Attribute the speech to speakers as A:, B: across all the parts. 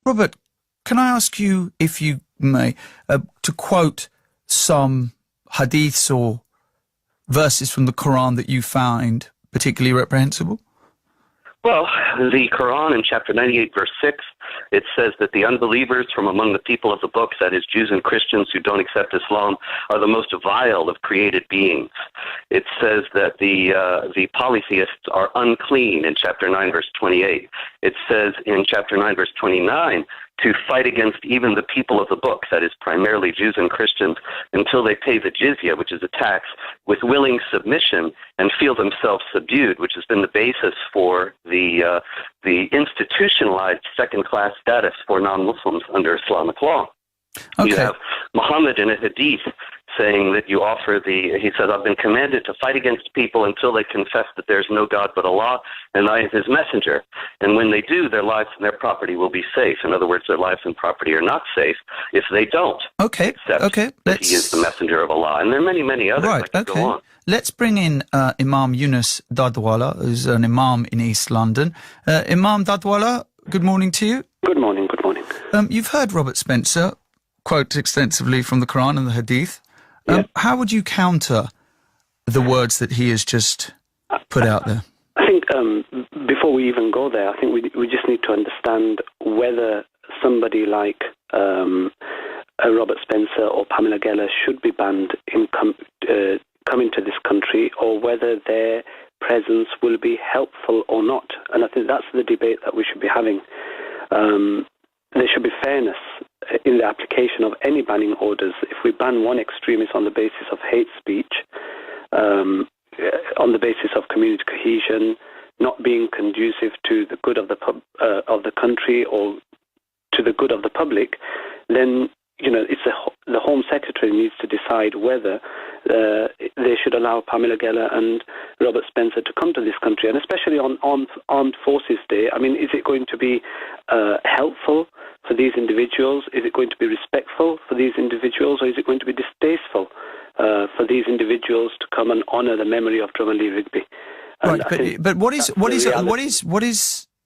A: Robert, can I ask you, if you may, to quote some hadiths or verses from the Qur'an that you find particularly reprehensible?
B: Well, the Qur'an in chapter 98, verse 6, it says that the unbelievers from among the people of the book, that is Jews and Christians who don't accept Islam, are the most vile of created beings. It says that the polytheists are unclean in chapter 9, verse 28. It says in chapter 9, verse 29, to fight against even the people of the book, that is primarily Jews and Christians, until they pay the jizya, which is a tax, with willing submission and feel themselves subdued, which has been the basis for the institutionalized second-class status for non-Muslims under Islamic law.
A: Okay.
B: You have Muhammad in a hadith saying that he says, I've been commanded to fight against people until they confess that there's no God but Allah and I am his messenger. And when they do, their lives and their property will be safe. In other words, their lives and property are not safe if they don't accept that he is the messenger of Allah. And there are many, many others.
A: Right,
B: I could go on.
A: Let's bring in Imam Yunus Dudhwala, who's an Imam in East London. Imam Dudhwala, good morning to you.
C: Good morning, good morning.
A: You've heard Robert Spencer quote extensively from the Quran and the Hadith. How would you counter the words that he has just put out there?
C: I think before we even go there, I think we just need to understand whether somebody like Robert Spencer or Pamela Geller should be banned in coming to this country, or whether their presence will be helpful or not. And I think that's the debate that we should be having. There should be fairness in the application of any banning orders. If we ban one extremist on the basis of hate speech, on the basis of community cohesion, not being conducive to the good of the country or to the good of the public, then it's the Home Secretary needs to decide whether they should allow Pamela Geller and Robert Spencer to come to this country, and especially on Armed Forces Day. I mean, is it going to be helpful for these individuals? Is it going to be respectful for these individuals, or is it going to be distasteful for these individuals to come and honour the memory of Drummond Rigby?
A: Right, but what is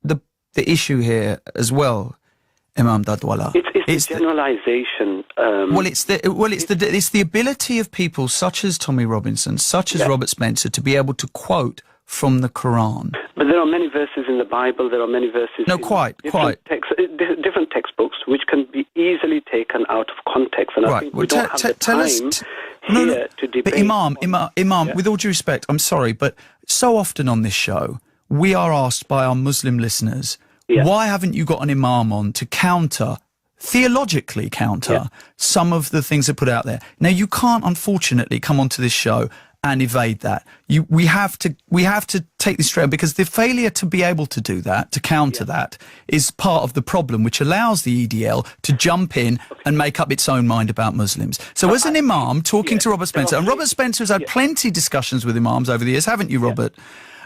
A: the issue here as well, Imam Dudhwala?
C: It's the generalisation.
A: It's the ability of people such as Tommy Robinson, such as Robert Spencer, to be able to quote from the Quran.
C: But there are many verses in the Bible. There are many verses. Different textbooks which can be easily taken out of context. And I think we don't have the time here to debate.
A: But Imam, with all due respect, I'm sorry, but so often on this show we are asked by our Muslim listeners, why haven't you got an Imam on to theologically counter some of the things that are put out there? Now, you can't, unfortunately, come onto this show and evade that. We have to take this straight, because the failure to be able to do that, to counter that, is part of the problem, which allows the EDL to jump in and make up its own mind about Muslims. So as an Imam talking to Robert Spencer, and Robert Spencer has had plenty of discussions with Imams over the years, haven't you, Robert?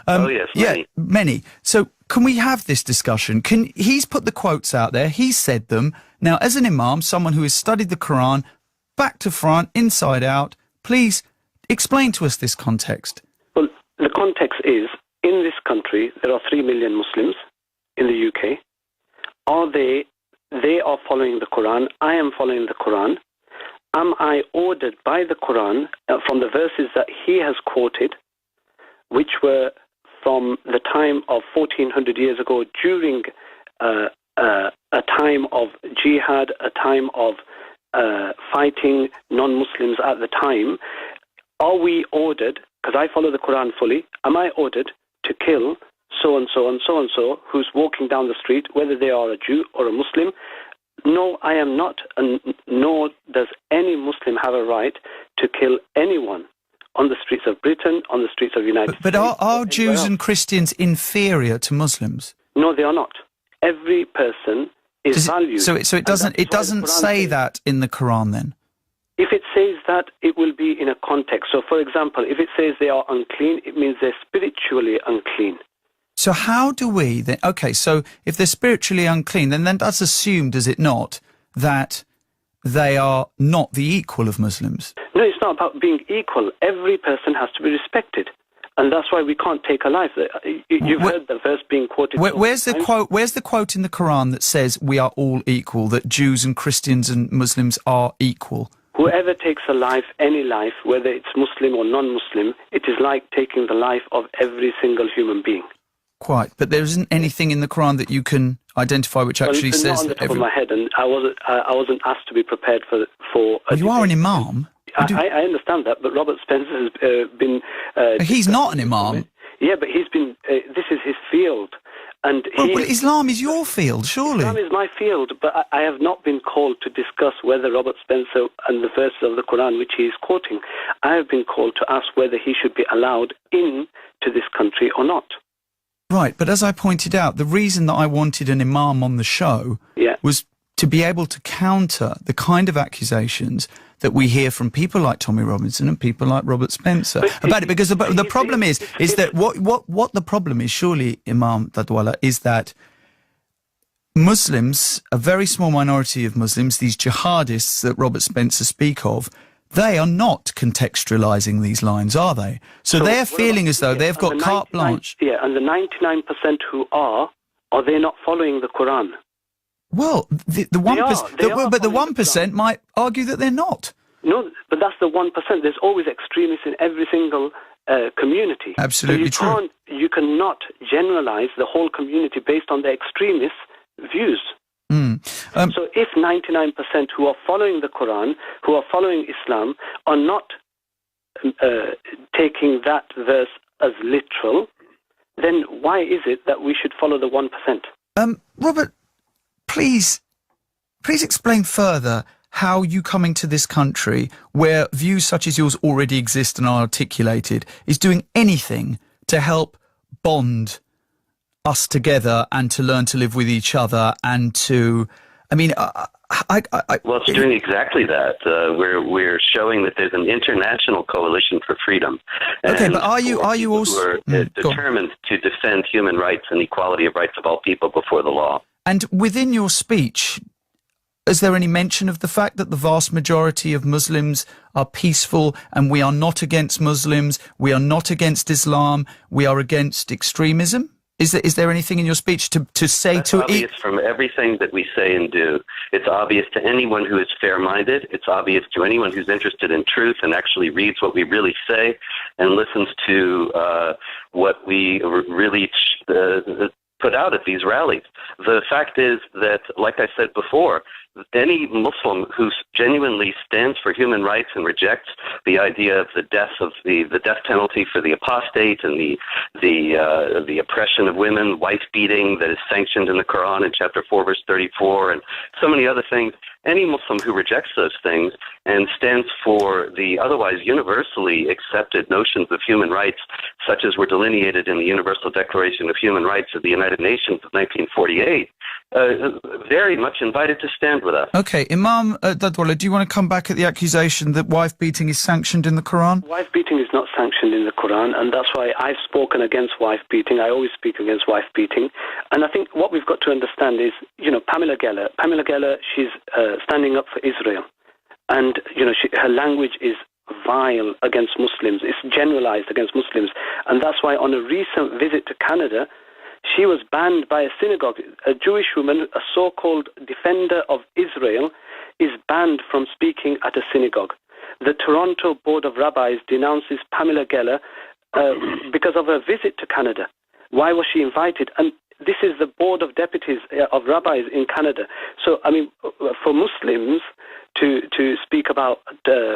B: Yes, many.
A: Yeah, many. So can we have this discussion? He's put the quotes out there, he's said them. Now, as an Imam, someone who has studied the Quran back to front, inside out, please explain to us this context.
C: Well, the context is, in this country, there are 3 million Muslims in the UK. They are following the Quran. I am following the Quran. Am I ordered by the Quran from the verses that he has quoted, which were from the time of 1400 years ago, during a time of jihad, a time of fighting non-Muslims at the time? Are we ordered, because I follow the Quran fully, am I ordered to kill so-and-so and so-and-so who's walking down the street, whether they are a Jew or a Muslim? No, I am not, and nor does any Muslim have a right to kill anyone on the streets of Britain, on the streets of the United States.
A: But are Jews and Christians inferior to Muslims?
C: No, they are not. Every person is valued.
A: So it doesn't say that in the Quran then?
C: If it says that, it will be in a context. So, for example, if it says they are unclean, it means they're spiritually unclean.
A: So how do we then... Okay, so if they're spiritually unclean, then that's assumed, does it not, that they are not the equal of Muslims?
C: No, it's not about being equal. Every person has to be respected. And that's why we can't take a life. You've heard the verse being quoted.
A: Where's the quote? Where's the quote in the Quran that says we are all equal? That Jews and Christians and Muslims are equal.
C: Whoever takes a life, any life, whether it's Muslim or non-Muslim, it is like taking the life of every single human being.
A: Quite, but there isn't anything in the Quran that you can identify which actually says
C: not on the top of my head, and I wasn't asked to be prepared for.
A: You are an imam.
C: I understand that, but Robert Spencer has been.
A: He's not an imam.
C: Yeah, but he's been. This is his field, and
A: but Islam is your field, surely.
C: Islam is my field, but I have not been called to discuss whether Robert Spencer and the verses of the Quran which he is quoting. I have been called to ask whether he should be allowed in to this country or not.
A: Right, but as I pointed out, the reason that I wanted an imam on the show was to be able to counter the kind of accusations that we hear from people like Tommy Robinson and people like Robert Spencer about it. Because the problem is that what the problem is, surely, Imam Dudhwala, is that Muslims, a very small minority of Muslims, these jihadists that Robert Spencer speak of, they are not contextualizing these lines, are they? So they're feeling as though they've got carte blanche.
C: Yeah, and the 99% who are they not following the Quran?
A: Well, the 1%, but the 1% might argue that they're not.
C: No, but that's the 1%. There's always extremists in every single community.
A: Absolutely true.
C: You cannot generalize the whole community based on the extremist views. So if 99% who are following the Quran, who are following Islam, are not taking that verse as literal, then why is it that we should follow the 1%?
A: Robert, please explain further how you coming to this country where views such as yours already exist and are articulated is doing anything to help bond us together and to learn to live with each other and to, well,
B: it's doing exactly that. We're showing that there's an international coalition for freedom.
A: Okay, but are you also
B: who are determined to defend human rights and equality of rights of all people before the law?
A: And within your speech, is there any mention of the fact that the vast majority of Muslims are peaceful and we are not against Muslims, we are not against Islam, we are against extremism? Is there anything in your speech to say
B: That's
A: to
B: obvious from everything that we say and do. It's obvious to anyone who is fair-minded. It's obvious to anyone who's interested in truth and actually reads what we really say and listens to what we really put out at these rallies. The fact is that, like I said before, any Muslim who genuinely stands for human rights and rejects the idea of the death penalty for the apostate and the oppression of women, wife beating that is sanctioned in the Quran in chapter 4, verse 34, and so many other things. Any Muslim who rejects those things and stands for the otherwise universally accepted notions of human rights, such as were delineated in the Universal Declaration of Human Rights of the United Nations of 1948, very much invited to stand with us.
A: Okay, Imam Dudhwala, do you want to come back at the accusation that wife beating is sanctioned in the Quran?
C: Wife beating is not sanctioned in the Quran, and that's why I've spoken against wife beating. I always speak against wife beating. And I think what we've got to understand is, Pamela Geller, she's standing up for Israel. And, her language is vile against Muslims. It's generalized against Muslims. And that's why on a recent visit to Canada, she was banned by a synagogue. A Jewish woman, a so-called defender of Israel, is banned from speaking at a synagogue. The Toronto Board of Rabbis denounces Pamela Geller because of her visit to Canada. Why was she invited? And this is the Board of Deputies of Rabbis in Canada. So, for Muslims to speak about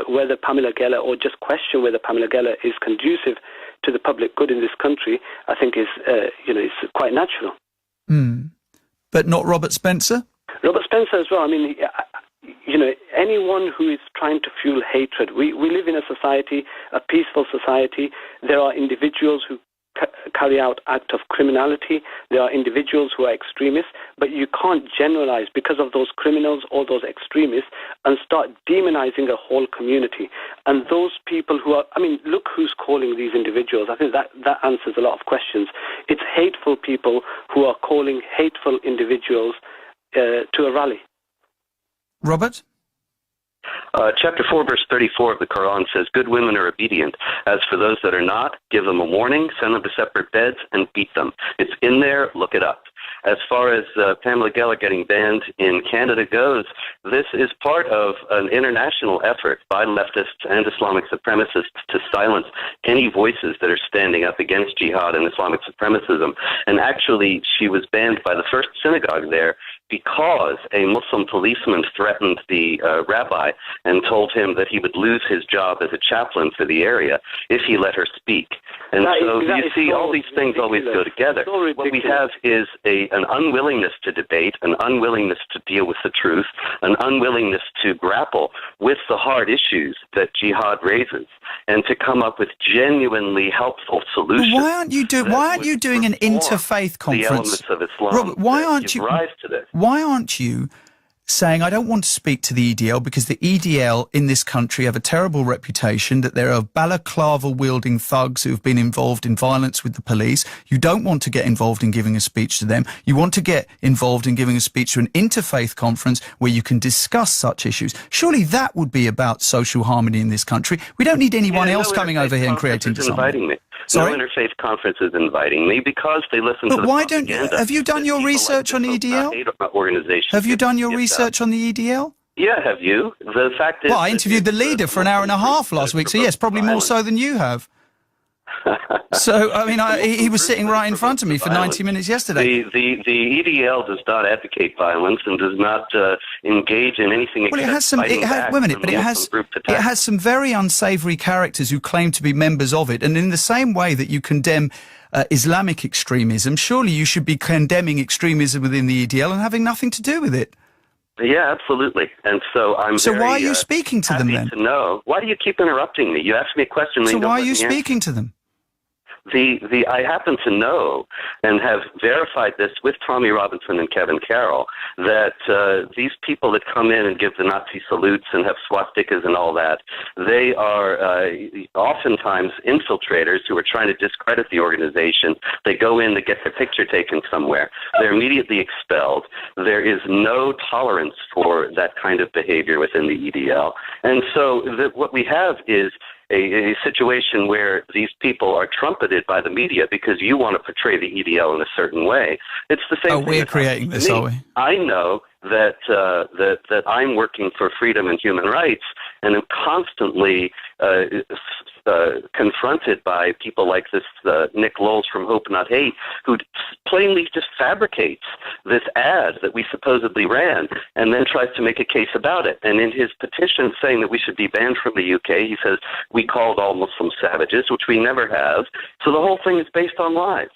C: whether Pamela Geller, or just question whether Pamela Geller is conducive to the public good in this country, I think is quite natural.
A: But not Robert Spencer?
C: Robert Spencer as well. Anyone who is trying to fuel hatred. We live in a society, a peaceful society. There are individuals who carry out acts of criminality. There are individuals who are extremists, but you can't generalize because of those criminals or those extremists and start demonizing a whole community. And those people who are, look who's calling these individuals. I think that answers a lot of questions. It's hateful people who are calling hateful individuals to a rally.
A: Robert?
B: Chapter 4, verse 34 of the Quran says, good women are obedient. As for those that are not, give them a warning, send them to separate beds, and beat them. It's in there. Look it up. As far as Pamela Geller getting banned in Canada goes, this is part of an international effort by leftists and Islamic supremacists to silence any voices that are standing up against jihad and Islamic supremacism. And actually, she was banned by the first synagogue there because a Muslim policeman threatened the rabbi and told him that he would lose his job as a chaplain for the area if he let her speak. And so you see, all these things always go together. What we have is an unwillingness to debate, an unwillingness to deal with the truth, an unwillingness to grapple with the hard issues that jihad raises, and to come up with genuinely helpful solutions.
A: But why aren't you doing an interfaith conference?
B: The elements of Islam.
A: Robert, why aren't you?
B: Rise to this.
A: Why aren't you saying, I don't want to speak to the EDL because the EDL in this country have a terrible reputation, that there are balaclava-wielding thugs who have been involved in violence with the police. You don't want to get involved in giving a speech to them. You want to get involved in giving a speech to an interfaith conference where you can discuss such issues. Surely that would be about social harmony in this country. We don't need anyone else coming over here and creating disharmony.
B: Sorry? No interfaith conference is inviting me because they listen to the propaganda.
A: But have you done your research on EDL? Have you done your research on the EDL?
B: Yeah, have you? The fact is...
A: Well, I interviewed the leader for an hour and a half last week, so yes, probably more so than you have. So, I mean, he was sitting right in front of me for 90 minutes yesterday.
B: The EDL does not advocate violence and does not engage in anything except fighting back.
A: It has some very unsavoury characters who claim to be members of it, and in the same way that you condemn Islamic extremism, surely you should be condemning extremism within the EDL and having nothing to do with it.
B: Yeah, absolutely. And so
A: why are you speaking to them then?
B: To know. Why do you keep interrupting me? You ask me a question.
A: So why are you speaking to them?
B: I happen to know and have verified this with Tommy Robinson and Kevin Carroll that these people that come in and give the Nazi salutes and have swastikas and all that, they are oftentimes infiltrators who are trying to discredit the organization. They go in to get their picture taken somewhere. They're immediately expelled. There is no tolerance for that kind of behavior within the EDL. And so what we have is a situation where these people are trumpeted by the media because you want to portray the EDL in a certain way. It's the same thing.
A: We're creating this, are we?
B: I know that I'm working for freedom and human rights, and am constantly confronted by people like this Nick Lowell from Hope Not Hate, who plainly just fabricates this ad that we supposedly ran and then tries to make a case about it. And in his petition saying that we should be banned from the UK, he says we called all Muslims savages, which we never have. So the whole thing is based on lies.